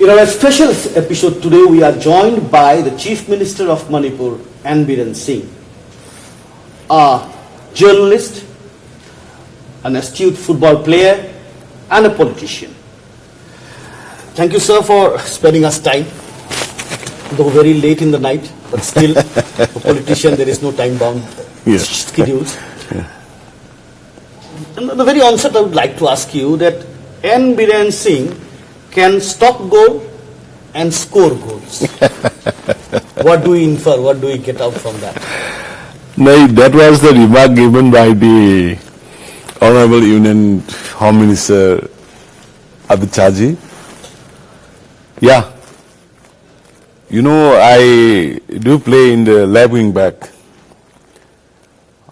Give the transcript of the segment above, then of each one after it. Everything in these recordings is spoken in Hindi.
In our special episode today, we are joined by the Chief Minister of Manipur, N. Biren Singh, a journalist, an astute football player, and a politician. Thank you, sir, for spending us time, though very late in the night, but still, a politician, there is no time-bound schedules. Yeah. And at the very onset, I would like to ask you that N. Biren Singh can stop goal and score goals. What do we infer? What do we get out from that? No, that was the remark given by the Honorable Union Home Minister Abid Chaji. Yeah. You know, I do play in the left wing back.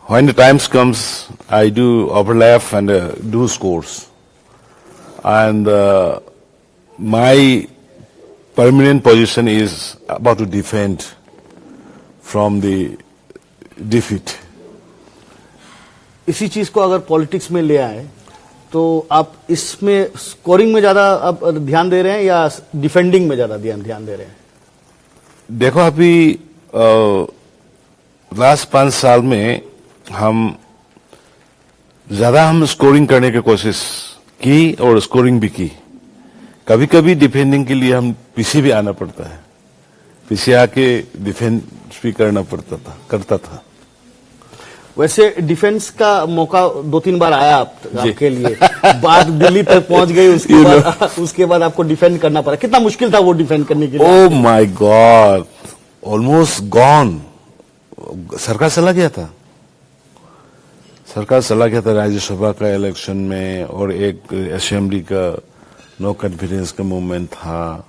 When the times comes, I do overlap and do scores. And my permanent position is about to defend from the defeat. इसी चीज को अगर पॉलिटिक्स में ले आए तो आप इसमें स्कोरिंग में ज्यादा आप ध्यान दे रहे हैं या डिफेंडिंग में ज्यादा ध्यान दे रहे हैं? देखो अभी लास्ट 5 साल में हम स्कोरिंग करने की कोशिश की और स्कोरिंग भी की. कभी कभी डिफेंडिंग के लिए हम पीछे भी आना पड़ता है, पीछे आके डिफेंस भी करता था. वैसे डिफेंस का मौका 2-3 बार आया आपके लिए, बात दिल्ली तक पहुंच गई, उसके बाद आपको डिफेंड करना पड़ा. कितना मुश्किल था वो डिफेंड करने के लिए? Oh my God, almost gone. सरकार चला गया था राज्यसभा का इलेक्शन में, और एक असेंबली का नो कॉन्फिडेंस का मूवमेंट था.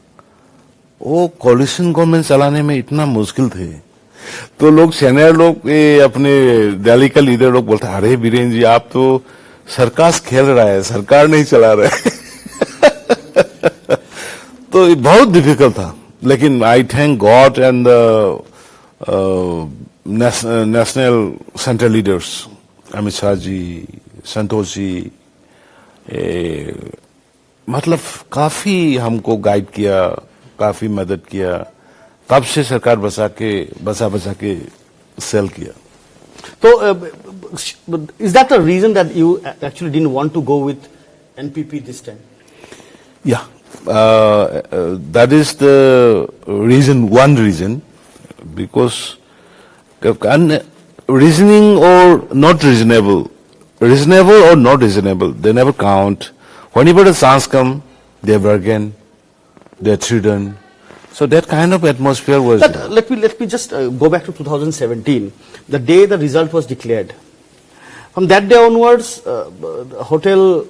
वो कोलिशन गवर्नमेंट चलाने में इतना मुश्किल थे. तो लोग सीनियर लोग अपने दिल्ली का लीडर लोग बोलते, अरे बीरेन जी आप तो सरकार खेल रहा है, सरकार नहीं चला रहा है. तो बहुत डिफिकल्ट था. लेकिन I thank God and national central leaders, Amit Shah ji, Santosh ji, मतलब काफी हमको गाइड किया, काफी मदद किया. तब से सरकार बचा के सेल किया. तो is that the reason that you actually didn't want to go with NPP this time? या that is the reason, one reason, because reasoning or not reasonable or not reasonable, they never count. Whenever the chance come, they bargain, they threaten. So that kind of atmosphere was. But let me just go back to 2017, the day the result was declared. From that day onwards, Hotel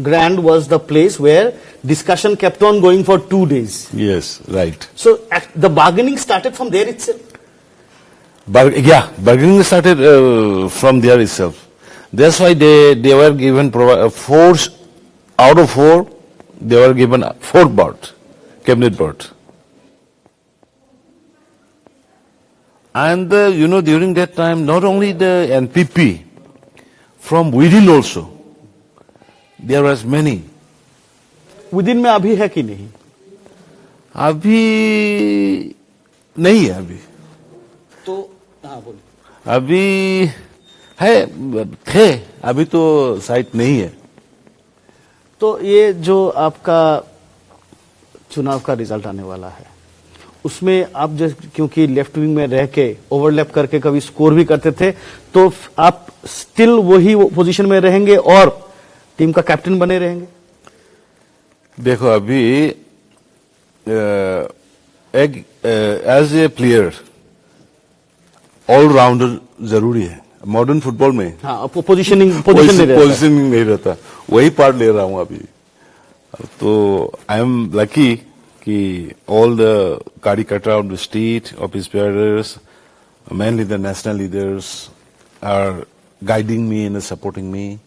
Grand was the place where discussion kept on going for 2 days. Yes, right. So the bargaining started from there itself. Bargaining started from there itself. That's why they were given 4 out of 4. They were given 4 berth, cabinet berth. And during that time, not only the NPP, from within also, there was many. Within में अभी है कि नहीं? अभी नहीं है. तो हाँ बोलिए. अभी थे, अभी तो साइट नहीं है. तो ये जो आपका चुनाव का रिजल्ट आने वाला है, उसमें आप क्योंकि लेफ्ट विंग में रह के ओवरलैप करके कभी स्कोर भी करते थे, तो आप स्टिल वही पोजीशन में रहेंगे और टीम का कैप्टन बने रहेंगे? देखो अभी एज ए प्लेयर ऑलराउंडर जरूरी है मॉडर्न फुटबॉल में. हाँ, पोजीशनिंग नहीं रहता. वही पार्ट ले रहा हूं अभी. तो आई एम लकी कि ऑल द कार्यकर्ता of the state, office bearers, mainly the national leaders are guiding me and supporting me.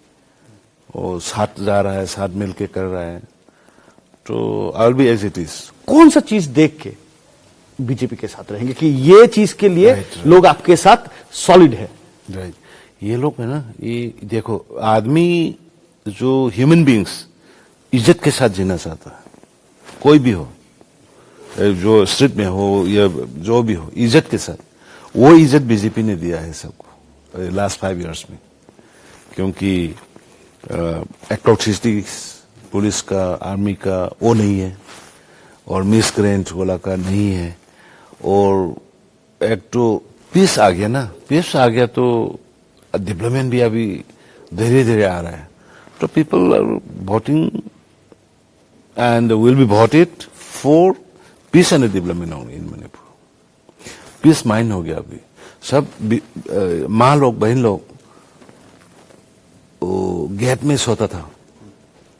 और साथ जा रहा है, साथ मिलके कर रहा है. तो I will be as it is. कौन सा चीज देख के बीजेपी के साथ रहेंगे कि ये चीज के लिए लोग आपके साथ सॉलिड है? राइट. ये लोग है ना, ये देखो आदमी जो ह्यूमन बींग्स इज्जत के साथ जीना चाहता है, कोई भी हो, जो स्ट्रीट में हो या जो भी हो, इज्जत के साथ, वो इज्जत बीजेपी ने दिया है सबको लास्ट 5 इयर्स में। क्योंकि एट्रोसिटीज पुलिस का, आर्मी का वो नहीं है, और मिसक्रेंट वाला का नहीं है, और एक तो पीस आ गया ना, पीस आ गया तो डेवलपमेंट भी अभी धीरे धीरे आ रहा है। तो people are voting and will be voted for peace and development only in Manipur. Peace mind हो गया अभी सब। माँ लोग, बहन लोग गेट में सोता था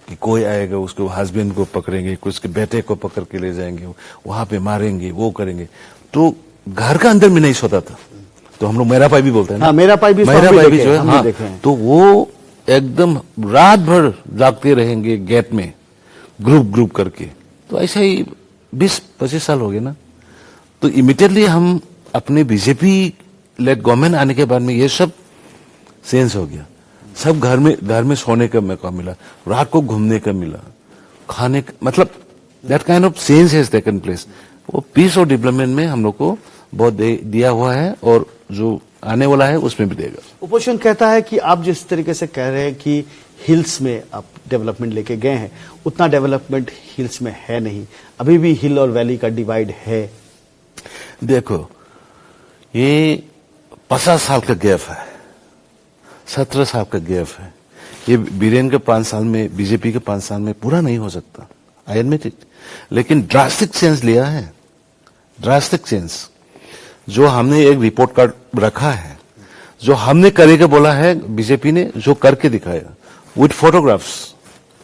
कि कोई आएगा उसको हस्बैंड को पकड़ेंगे, उसके बेटे को पकड़ के ले जाएंगे, वहां पे मारेंगे, वो करेंगे। तो घर का अंदर में नहीं सोता था। तो हम लोग मेरा पाई भी बोलते हैं ना, मेरा पाई भी जो है, हाँ, तो वो एकदम रात भर जागते रहेंगे गेट में, ग्रुप करके। तो ऐसा ही 20-25 साल हो गए ना। तो इमीडिएटली हम अपने बीजेपी लेड गवर्नमेंट आने के बाद में ये सब सेंस हो गया। सब घर में सोने का मौका मिला, रात को घूमने का मिला, खाने का, मतलब that kind of change has taken place. वो पीस और डेवलपमेंट में हम लोग को बहुत दिया हुआ है, और जो आने वाला है उसमें भी देगा। ओपोजिशन कहता है कि आप जिस तरीके से कह रहे हैं कि हिल्स में आप डेवलपमेंट लेके गए हैं, उतना डेवलपमेंट हिल्स में है नहीं, अभी भी हिल और वैली का डिवाइड है। देखो, ये 50 साल का गैप है, 17 साल का गैप है। ये बीरेन के 5 साल में, बीजेपी के 5 साल में पूरा नहीं हो सकता, आई एडमिट इट। लेकिन ड्रास्टिक चेंज लिया है, ड्रास्टिक चेंज। जो हमने एक रिपोर्ट कार्ड रखा है, जो हमने करेगा बोला है, बीजेपी ने जो करके दिखाया, with photographs,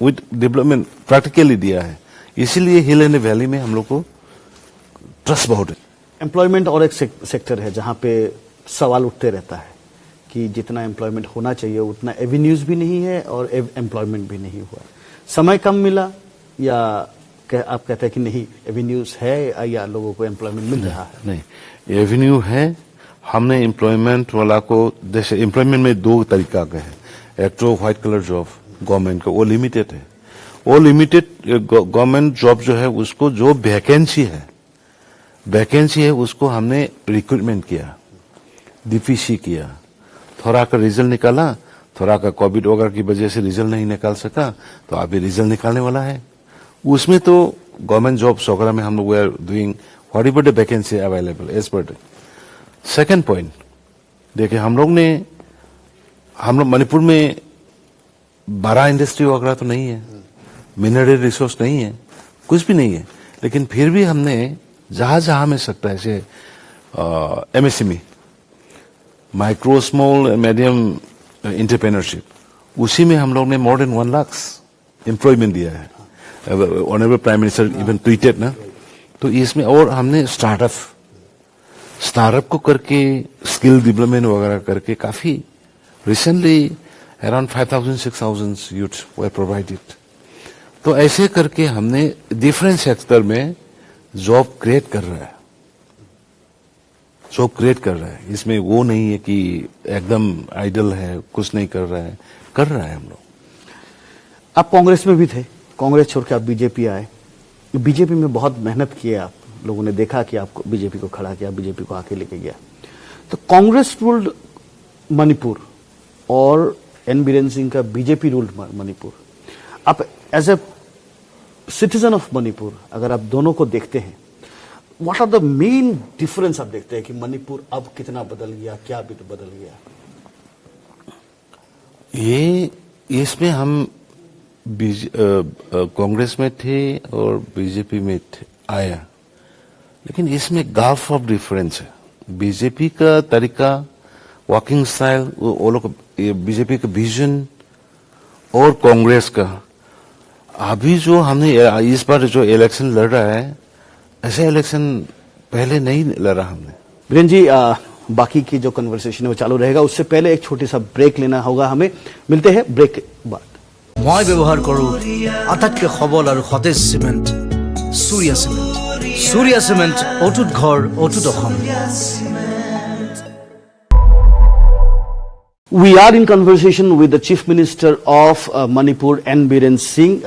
with development practically दिया है। इसीलिए हिल एंड वैली में हम लोग को ट्रस्ट बहुत है। एम्प्लॉयमेंट और एक सेक्टर है जहां पे सवाल उठते रहता है कि जितना एम्प्लॉयमेंट होना चाहिए उतना एवेन्यूज भी नहीं है और एम्प्लॉयमेंट भी नहीं हुआ। समय कम मिला, या आप कहते हैं कि नहीं एवेन्यूज है, या लोगों को एम्प्लॉयमेंट मिल रहा है? नहीं, एवेन्यू है। हमने एम्प्लॉयमेंट वाला को, जैसे एम्प्लॉयमेंट में 2 तरीका का है। एक तो व्हाइट कलर जॉब गवर्नमेंट का, वो लिमिटेड है। वो लिमिटेड गवर्नमेंट जॉब जो है उसको, जो वैकेंसी है उसको हमने रिक्रूटमेंट किया, डीपीसी किया, थोड़ा का रिजल्ट निकाला, थोड़ा का कोविड वगैरह की वजह से रिजल्ट नहीं निकाल सका, तो अभी रिजल्ट निकालने वाला है। उसमें तो गवर्नमेंट जॉब्स वगैरह में हम लोग we are doing whatever the vacancy available as पर। सेकंड पॉइंट देखिए, हम लोग मणिपुर में बड़ा इंडस्ट्री वगैरह तो नहीं है, मिनरल रिसोर्स नहीं है, कुछ भी नहीं है। लेकिन फिर भी हमने जहां में सकता है, जैसे MSME, micro small medium entrepreneurship, उसी में हम लोग ने मोर देन 1 लाख एम्प्लॉयमेंट दिया है। Honourable prime minister even tweeted ना। तो इसमें और हमने स्टार्टअप को करके, स्किल डेवलपमेंट वगैरह करके, काफी रिसेंटली अराउंड 5,000-6,000 यूथ वर प्रोवाइडेड। तो ऐसे करके हमने डिफरेंट सेक्टर में जॉब क्रिएट कर रहा है। इसमें वो नहीं है कि एकदम आइडल है, कुछ नहीं कर रहा है हम लोग। आप कांग्रेस में भी थे, कांग्रेस छोड़ के आप बीजेपी आए। बीजेपी में बहुत मेहनत की आप लोगों ने, देखा कि आपको बीजेपी को खड़ा किया, बीजेपी को आके लेके गया। तो कांग्रेस रूल्ड मणिपुर और एन बीरेन सिंह का बीजेपी रूल्ड मणिपुर। आप as a citizen of Manipur अगर आप दोनों को देखते हैं, what are the main difference आप देखते हैं कि मणिपुर अब कितना बदल गया, क्या भी तो बदल गया? ये इसमें हम कांग्रेस में थे और बीजेपी में आया, लेकिन इसमें गाल्फ ऑफ डिफरेंस है। बीजेपी का तरीका, वॉकिंग स्टाइल, वो लोग बीजेपी का विजन और कांग्रेस का, अभी जो हमने इस बार जो इलेक्शन लड़ रहा है, ऐसे इलेक्शन पहले नहीं लड़ा हमने। बीरेन जी, बाकी की जो कन्वर्सेशन है वो चालू रहेगा, उससे पहले एक छोटी सा ब्रेक लेना होगा हमें। मिलते हैं ब्रेक के बाद। मैं व्यवहार करूँ आटाइतকৈ सबल और Satej cement Surya cement. Surya cement अटूट घर अटूट अखम। We are in conversation with the Chief Minister of Manipur, N. Biren Singh.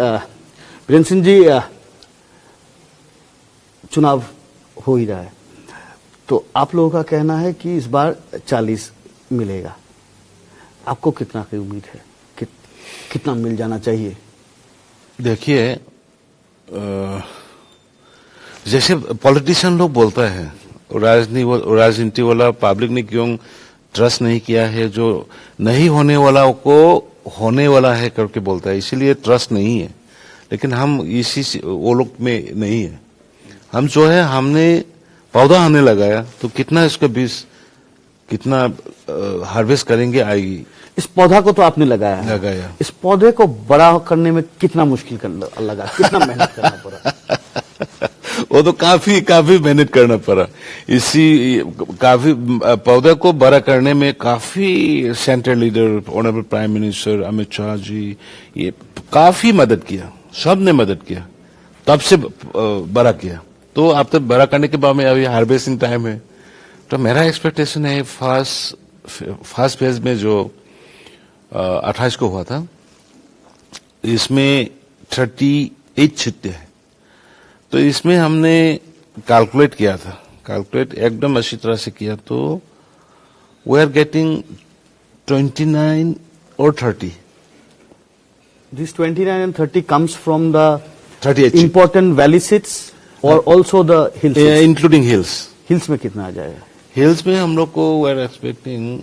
Biren Singh जी, चुनाव हो ही रहा है, तो आप लोगों का कहना है कि इस बार 40 मिलेगा। आपको कितना की उम्मीद है, कितना मिल जाना चाहिए? देखिए, जैसे पॉलिटिशियन लोग बोलता है, राजनीति वाला पब्लिक ने क्यों ट्रस्ट नहीं किया है, जो नहीं होने वाला को होने वाला है करके बोलता है, इसीलिए ट्रस्ट नहीं है। लेकिन हम इसी वो लोग में नहीं है। हम जो है, हमने पौधा हमने लगाया, तो कितना इसका बीज कितना हार्वेस्ट करेंगे आएगी। इस पौधा को तो आपने लगाया। इस पौधे को बड़ा करने में कितना मुश्किल लगा, कितना मेहनत करना पड़ा? वो तो काफी मेहनत करना पड़ा। काफी पौधे को बड़ा करने में काफी central leader, honourable prime minister Amit Shah ji, ये काफी मदद किया, सबने मदद किया, तब से बड़ा किया। तो अब तक बड़ा करने के बाद में अभी हार्वेस्टिंग टाइम है, तो मेरा एक्सपेक्टेशन है फर्स्ट फेज में जो 28 को हुआ था, इसमें 38 छिट्टे हैं। तो इसमें हमने कैलकुलेट किया था, कैलकुलेट एकदम अच्छी तरह से किया, तो वी आर गेटिंग 29 और 30। This 29 and 30 comes from the 38 important valley seats or also the hill seats? Including hills. Hills में कितना आ जाएगा? हिल्स में हम लोग को वी आर एक्सपेक्टिंग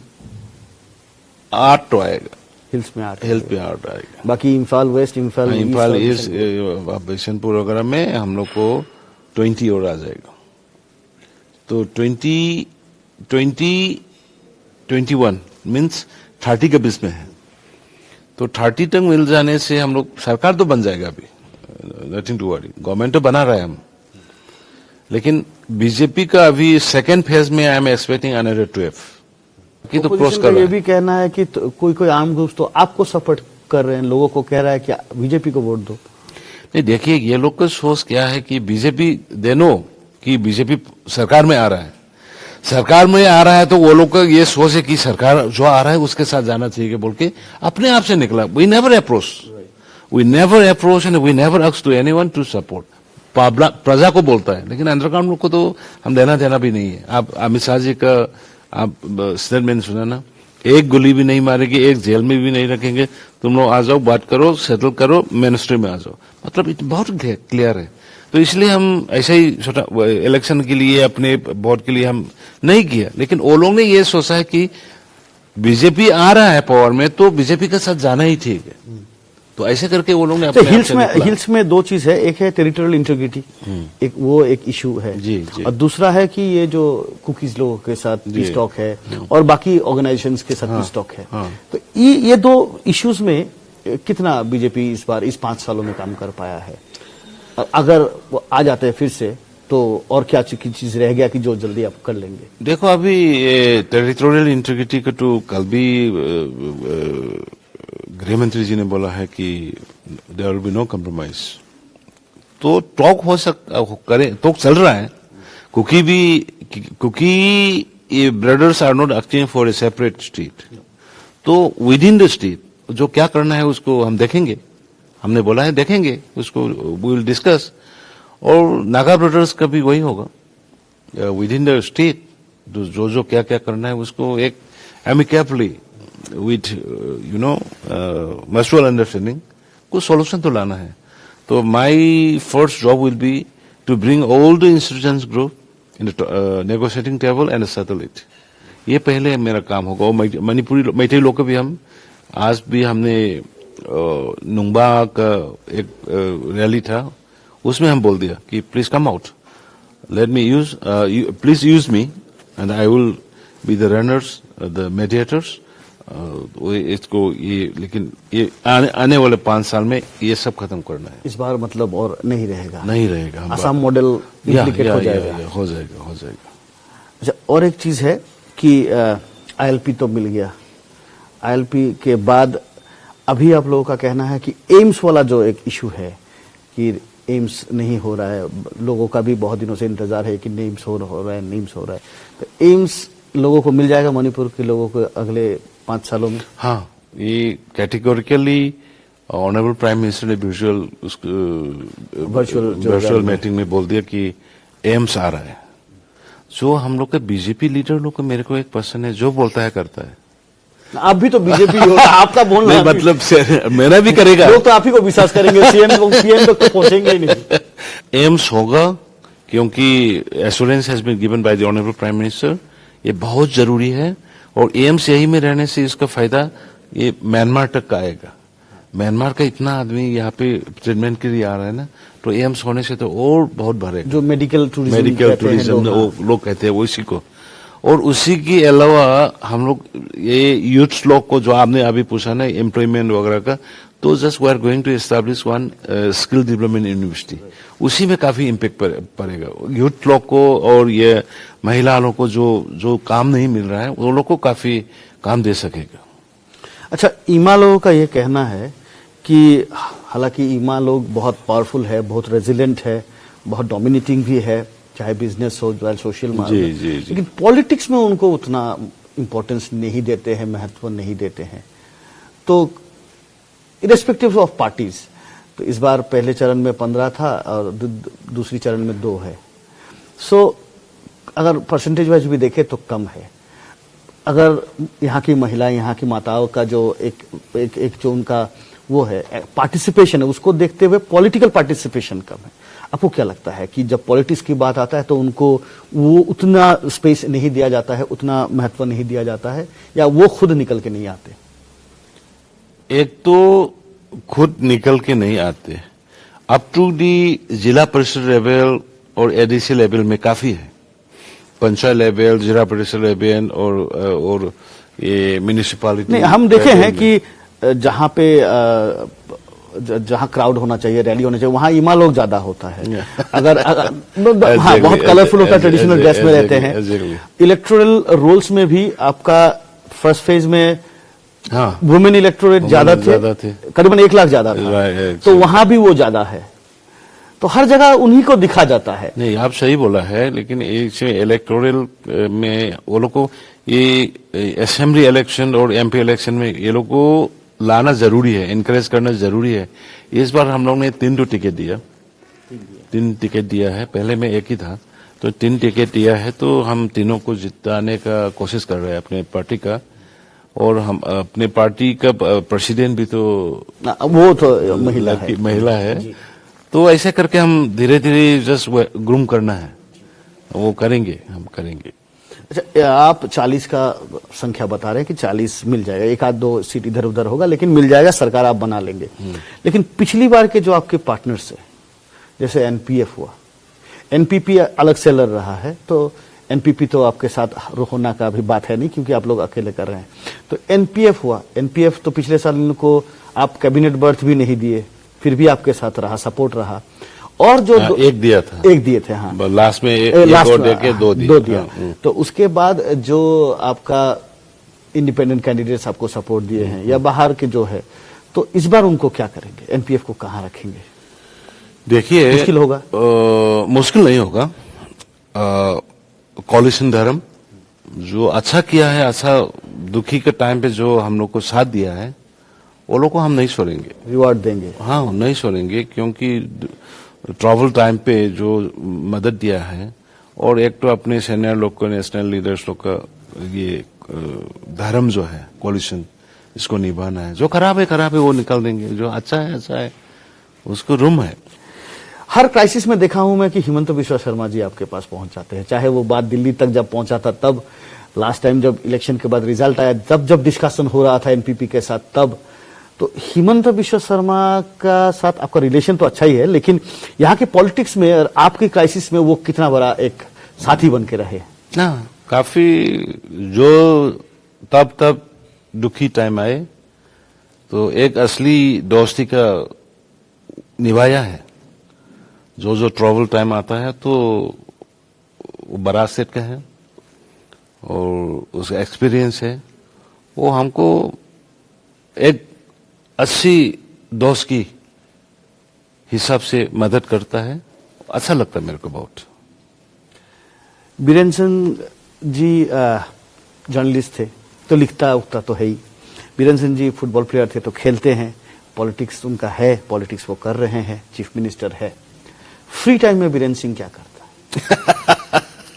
8 तो आएगा। हिल्स में 8 आएगा। बाकी इम्फाल वेस्ट, इम्फाल ईस्ट, बिशनपुर वगैरह में हम लोग को 20 और आ जाएगा। तो 21 मीन्स 30 के बीच में है। तो 30 तक मिल जाने से हम लोग, सरकार तो बन जाएगा अभी, नथिंग टू वरी, गवर्नमेंट तो बना रहा है हम। लेकिन बीजेपी का अभी सेकेंड फेज में आई एम एक्सपेक्टिंग अनदर 12 की। तो प्रोस कर ये भी कहना है कि कोई आर्म ग्रुप तो आपको सपोर्ट कर रहे हैं, लोगों को कह रहा है कि बीजेपी को वोट दो। नहीं, देखिए, ये लोग का सोच क्या है कि बीजेपी देनो कि बीजेपी सरकार में आ रहा है, सरकार में आ रहा है, तो वो लोग का ये सोच है कि सरकार जो आ रहा है उसके साथ जाना चाहिए बोल के अपने आप से निकला। We never approach and we never ask to anyone to support. प्रजा को बोलता है, लेकिन अंडरग्राउंड लोग को तो हम देना भी नहीं है। आप अमित शाह जी का आप स्टेटमेंट सुना ना, एक गोली भी नहीं मारेंगे, एक जेल में भी नहीं रखेंगे, तुम लोग आ जाओ, बात करो, सेटल करो, मिनिस्ट्री में आ जाओ। मतलब बहुत क्लियर है। तो इसलिए हम ऐसा ही छोटा इलेक्शन के लिए, अपने वोट के लिए हम नहीं किया। लेकिन वो लोग ने ये सोचा है कि बीजेपी आ रहा है पावर में, तो बीजेपी के साथ जाना ही ठीक है। तो ऐसे करके वो लोग ने अपने हिल्स में दो चीज है, एक है टेरिटोरियल इंटीग्रिटी, एक इशू है जी। और दूसरा है कि ये जो कुकीज लोगों के साथ पीस टॉक है और बाकी ऑर्गेनाइजेशंस के साथ पीस टॉक है। तो ये दो इश्यूज में कितना बीजेपी इस बार, इस 5 सालों में काम कर पाया है? अगर वो आ जाते हैं फिर से, तो और क्या चीज रह गया कि जो जल्दी आप कर लेंगे? देखो, अभी टेरिटोरियल इंटीग्रिटी का तो कल भी गृह मंत्री जी ने बोला है कि there will be no compromise. तो टॉक करे, तो चल रहा है। क्योंकि brothers are not acting for a separate state, तो विद इन द स्टेट जो क्या करना है उसको हम देखेंगे। हमने बोला है देखेंगे उसको, वी विल डिस्कस। और नागा ब्रदर्स का भी वही होगा, विद इन द स्टेट जो क्या करना है उसको एक एमिकेबली विथ म्यूचुअल अंडरस्टैंडिंग कुछ सॉल्यूशन तो लाना है। तो my first job will be to bring all the institutions group in the negotiating table and settle it. ये पहले मेरा काम होगा। और मणिपुरी मैथिली लोग को भी आज भी हमने नुंगबा का एक रैली था, उसमें हम बोल दिया कि please come out, let me use, please use me and I will be the runners, the mediators. इसको ये, लेकिन ये आने वाले 5 साल में ये सब खत्म करना है। इस बार मतलब और नहीं रहेगा। असम मॉडल इम्प्लीकेट हो जाएगा। अच्छा, और एक चीज है कि आईएलपी तो मिल गया, आईएलपी के बाद अभी आप लोगों का कहना है कि एम्स वाला जो एक इशू है कि एम्स नहीं हो रहा है, लोगों का भी बहुत दिनों से इंतजार है कि एम्स हो रहा है, तो एम्स लोगों को मिल जाएगा, मणिपुर के लोगों को अगले 5 सालों में? हाँ, ये कैटेगोरिकली ऑनरेबल प्राइम मिनिस्टर ने वर्चुअल मीटिंग में बोल दिया कि एम्स आ रहा है, जो हम लोग के बीजेपी लीडर लोग को, मेरे को एक पर्सन है जो बोलता है करता है। आप भी तो बीजेपी हो, आपका बोलना नहीं, मतलब मेरा भी करेगा। लोग तो आप ही को विश्वास करेंगे, सीएम को पीएम तक तो पहुंचेंगे ही नहीं। एम्स होगा, क्योंकि assurance has been given by the honourable prime minister, ये बहुत जरूरी है। और एम्स यही में रहने से इसका फायदा ये म्यांमार तक का आएगा। म्यांमार का इतना आदमी यहाँ पे ट्रीटमेंट के लिए आ रहा है ना, तो एम्स होने से तो और बहुत बढ़ेगा। जो मेडिकल टूरिज्म लोग कहते हैं वो इसी को। और उसी के अलावा हम लोग ये यूथ लोग को, जो आपने अभी पूछा ना एम्प्लॉयमेंट वगैरह का, तो just we are going to establish one skill development university. उसी में काफी इम्पैक्ट पड़ेगा यूथ लोग को, और ये महिला लोग को जो काम नहीं मिल रहा है वो लोग को काफी काम दे सकेगा। अच्छा, ईमा लोगों का ये कहना है कि हालांकि ईमा लोग बहुत पावरफुल है, बहुत रेजिलेंट है, बहुत डोमिनेटिंग भी है, चाहे बिजनेस हो चाहे सोशल मामले, लेकिन पॉलिटिक्स में उनको उतना इंपॉर्टेंस नहीं देते हैं, महत्व नहीं देते हैं। तो इरेस्पेक्टिव ऑफ पार्टीज, तो इस बार पहले चरण में 15 था और दूसरी चरण में 2 है। सो अगर परसेंटेज वाइज भी देखें तो कम है। अगर यहाँ की महिला, यहाँ की माताओं का जो एक जो उनका वो है पार्टिसिपेशन है, उसको देखते हुए पॉलिटिकल पार्टिसिपेशन कम है। आपको क्या लगता है कि जब पॉलिटिक्स की बात आता है तो उनको वो उतना स्पेस नहीं दिया जाता है, उतना महत्व नहीं दिया जाता है, या वो खुद निकल के नहीं आते? एक तो खुद निकल के नहीं आते, अप टू दी जिला परिषद लेवल और एडीसी लेवल में काफी है। पंचायत लेवल, जिला परिषद लेवल और ये म्यूनिसिपैलिटी। नहीं, हम देखे हैं कि जहां क्राउड होना चाहिए, रैली होना चाहिए, वहां ईमा लोग ज्यादा होता है। अगर हाँ, बहुत कलरफुल होता है, ट्रेडिशनल ड्रेस में रहते हैं। इलेक्टोरल रोल्स में भी आपका फर्स्ट फेज में वुमेन इलेक्टोरेट ज्यादा थे, करीबन 1 लाख ज्यादा था, तो वहां भी वो ज्यादा है। तो हर जगह उन्हीं को दिखा जाता है। नहीं, आप सही बोला है, लेकिन इलेक्टोरल में वो लोग को ये असेंबली इलेक्शन और एमपी इलेक्शन में ये लोग को लाना जरूरी है, इनकरेज करना जरूरी है। इस बार हम लोग ने 3 टिकट दिया, 3 टिकट दिया है। पहले में 1 ही था, तो 3 टिकट दिया है, तो हम तीनों को जिताने का कोशिश कर रहे हैं अपने पार्टी का। और हम अपने पार्टी का प्रेसिडेंट भी तो वो तो महिला है। तो ऐसे करके हम धीरे धीरे जस्ट ग्रूम करना है, वो करेंगे, हम करेंगे। अच्छा, आप 40 का संख्या बता रहे हैं कि 40 मिल जाएगा, 1-2 सीट इधर उधर होगा, लेकिन मिल जाएगा, सरकार आप बना लेंगे। लेकिन पिछली बार के जो आपके पार्टनर्स है, जैसे एनपीएफ हुआ, एनपीपी अलग से लड़ रहा है, तो एनपीपी तो आपके साथ होना का भी बात है नहीं, क्योंकि आप लोग अकेले कर रहे हैं। तो एनपीएफ हुआ, एनपीएफ तो पिछले साल इनको आप कैबिनेट बर्थ भी नहीं दिए, फिर भी आपके साथ रहा, सपोर्ट रहा। और जो एक दिया था, एक दिए थे, हाँ, लास्ट में एक और देके 2 दिया। तो उसके बाद जो आपका इंडिपेंडेंट कैंडिडेट्स आपको सपोर्ट दिए हैं, या बाहर के जो है, तो इस बार उनको क्या करेंगे? एनपीएफ को कहाँ रखेंगे? देखिए, मुश्किल होगा? मुश्किल नहीं होगा। कॉलिशन धर्म जो अच्छा किया है, अच्छा दुखी के टाइम पे जो हम लोग को साथ दिया है, वो लोग को हम नहीं छोड़ेंगे, रिवॉर्ड देंगे। हाँ, नहीं छोड़ेंगे, क्योंकि ट्रैवल टाइम पे जो मदद दिया है, और एक तो अपने सीनियर लोग को, नेशनल लीडर्स लोग का ये धर्म जो है, कॉलिशन, इसको निभाना है। जो खराब है वो निकाल देंगे, जो अच्छा है उसको रूम है। हर क्राइसिस में देखा हूं मैं कि हिमंत बिश्वा शर्मा जी आपके पास पहुंच जाते हैं, चाहे वो बात दिल्ली तक जब पहुंचा था, तब लास्ट टाइम जब इलेक्शन के बाद रिजल्ट आया, जब डिस्कशन हो रहा था एनपीपी के साथ, तब तो हिमंत बिश्वा शर्मा का साथ आपका रिलेशन तो अच्छा ही है, लेकिन यहाँ के पॉलिटिक्स में और आपकी क्राइसिस में वो कितना बड़ा एक साथी बन के रहे? ना, काफी जो तब दुखी टाइम आए तो एक असली दोस्ती का निभाया है। जो ट्रैवल टाइम आता है तो वो बड़ा सेट का है, और उसका एक्सपीरियंस है, वो हमको एक 80 दोस्त की हिसाब से मदद करता है। अच्छा लगता है मेरे को बहुत। बीरेन सिंह जी जर्नलिस्ट थे, तो लिखता उगता तो है ही। बीरेन सिंह जी फुटबॉल प्लेयर थे, तो खेलते हैं, पॉलिटिक्स उनका है, पॉलिटिक्स वो कर रहे हैं, चीफ मिनिस्टर है। फ्री टाइम में बीरेन सिंह क्या करता है?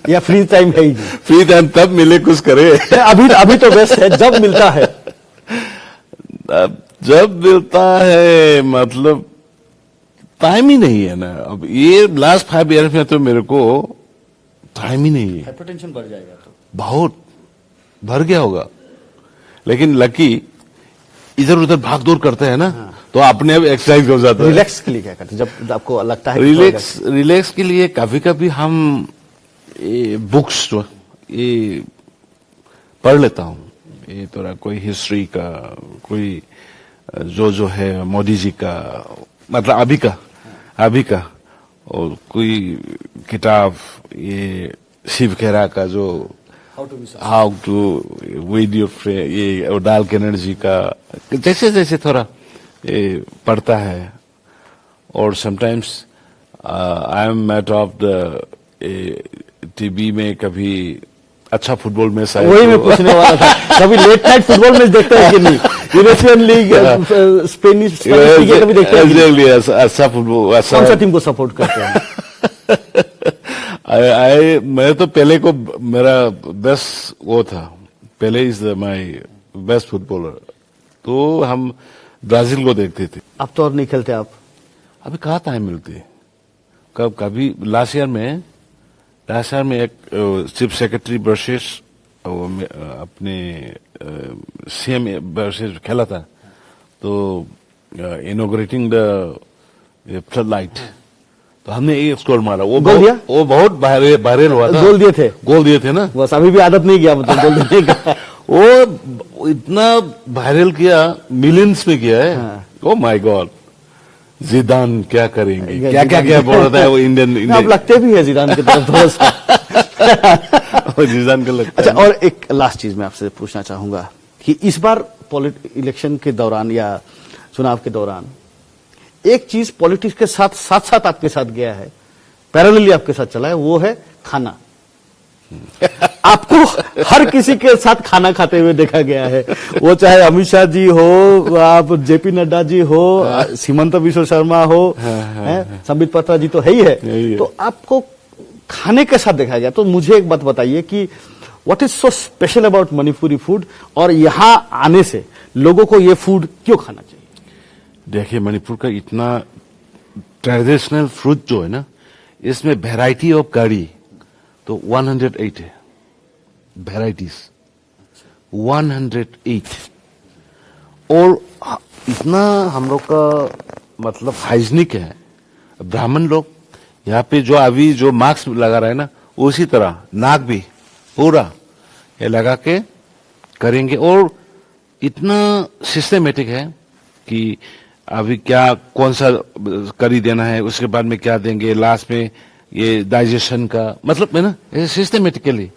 या फ्री टाइम है ही नहीं? फ्री टाइम तब मिले कुछ करे। अभी तो बेस्ट है जब मिलता है। अब जब मिलता है मतलब टाइम ही नहीं है ना। अब ये लास्ट 5 ईयर में तो मेरे को टाइम ही नहीं है। हाइपरटेंशन बढ़ जाएगा तो बहुत भर गया होगा। लेकिन लकी इधर उधर भाग दौड़ करते हैं ना, तो अपने आप एक्सरसाइज हो जाता है। रिलैक्स के लिए क्या करते हैं जब आपको लगता है? रिलैक्स के लिए कभी कभी हम बुक्स जो ये पढ़ लेता हूँ। ये थोड़ा कोई हिस्ट्री का, कोई जो है मोदी जी का, मतलब अभी का और कोई किताब ये शिव खेरा का जो हाउ टू विद योर ये और डाल के एनर्जी का, जैसे जैसे थोड़ा ये पढ़ता है। और sometimes I am mat of the TV में कभी अच्छा फुटबॉल मैच आया, वही मैं पूछने वाला था। कभी लेट नाइट फुटबॉल मैच देखते हैं कि नहीं? यूरोपियन लीग, स्पेनिश लीग कभी देखते हैं कि नहीं? अच्छा फुटबॉल। कौन सा टीम को सपोर्ट करते हैं? मैं तो पहले को मेरा बेस्ट वो था, पहले इज माय बेस्ट फुटबॉलर, तो हम ब्राजील को देखते थे। अब तो और नहीं खेलते आप? अभी कहाँ टाइम मिलते? कभी लास्ट ईयर में एक चीफ सेक्रेटरी वर्सेस अपने सीएम वर्सेस खेला था, तो इनॉग्रेटिंग द फ्लड लाइट, तो हमने एक स्कोर मारा। वो बहुत वायरल हुआ था। गोल दिए थे ना। बस अभी भी आदत नहीं गया मतलब गोल देने का। वो इतना वायरल किया, मिलियंस में किया है। ओ माय गॉड, जिदान क्या करेंगे, क्या बोल रहा था वो इंडियन। आप लगते भी है जिदान की तरफ थोड़ा सा। जिदान का लगता। अच्छा, और एक लास्ट चीज मैं आपसे पूछना चाहूंगा कि इस बार इलेक्शन के दौरान या चुनाव के दौरान एक चीज पॉलिटिक्स के साथ साथ आपके साथ गया है, पैरेलली आपके साथ चला है, वो है खाना। आपको हर किसी के साथ खाना खाते हुए देखा गया है, वो चाहे अमित शाह जी हो, आप जेपी नड्डा जी हो, हिमंत बिश्व शर्मा हो, संबित पात्रा जी तो है ही है। तो आपको खाने के साथ देखा गया। तो मुझे एक बात बताइए कि what is so special about Manipuri food, और यहां आने से लोगों को ये फूड क्यों खाना चाहिए? देखिए, मणिपुर का इतना ट्रेडिशनल फ्रूट जो है ना, इसमें वैरायटी ऑफ करी तो 108 है, वेराइटीज 108। और इतना हम लोग का मतलब हाइजीनिक है। ब्राह्मण लोग यहाँ पे जो अभी जो मास्क लगा रहा है ना, उसी तरह नाक भी पूरा ये लगा के करेंगे। और इतना सिस्टमेटिक है कि अभी क्या कौन सा करी देना है, उसके बाद में क्या देंगे, लास्ट में ये डाइजेशन का मतलब है ना, ऐसे सिस्टमेटिकली।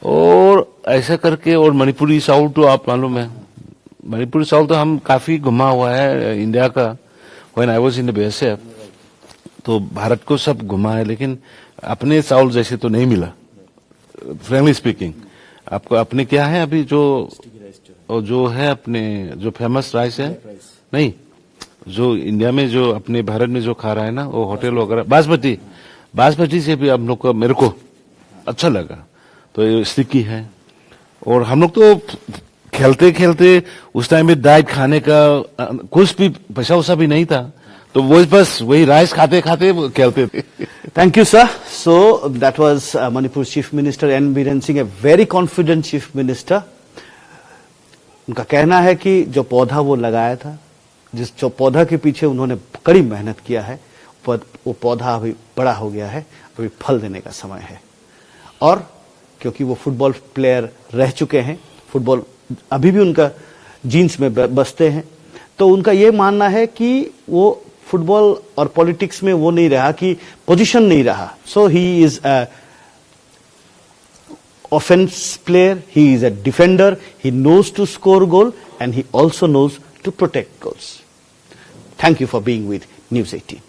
और ऐसा करके, और मणिपुरी चावल तो आप मालूम है, मणिपुरी चावल तो हम काफी घुमा हुआ है इंडिया का। When I was in the BSF, तो भारत को सब घुमा है, लेकिन अपने चावल जैसे तो नहीं मिला, फ्रेंकली स्पीकिंग। आपको अपने क्या है अभी जो है अपने जो फेमस राइस है, नहीं जो इंडिया में जो अपने भारत में जो खा रहा है ना, वो होटल वगैरह बासमती से भी हम लोग को, मेरे को अच्छा लगा। तो ये स्टिकी है। और हम लोग तो खेलते खेलते उस टाइम में डाइट खाने का कुछ भी पैसा वैसा भी नहीं था, तो वो बस वही राइस खाते खाते खेलते थे। Thank you, sir. So that was Manipur Chief Minister N. Biren Singh, a very confident Chief Minister. उनका कहना है कि जो पौधा वो लगाया था, जो पौधा के पीछे उन्होंने कड़ी मेहनत किया है, वो पौधा अभी बड़ा हो गया है, अभी फल देने का समय है। और क्योंकि वो फुटबॉल प्लेयर रह चुके हैं, फुटबॉल अभी भी उनका जीन्स में बसते हैं, तो उनका ये मानना है कि वो फुटबॉल और पॉलिटिक्स में वो नहीं रहा, कि पोजीशन नहीं रहा। So he is a offense player, he is a defender, he knows to score goal and he also knows to protect goals. Thank you for being with News 18.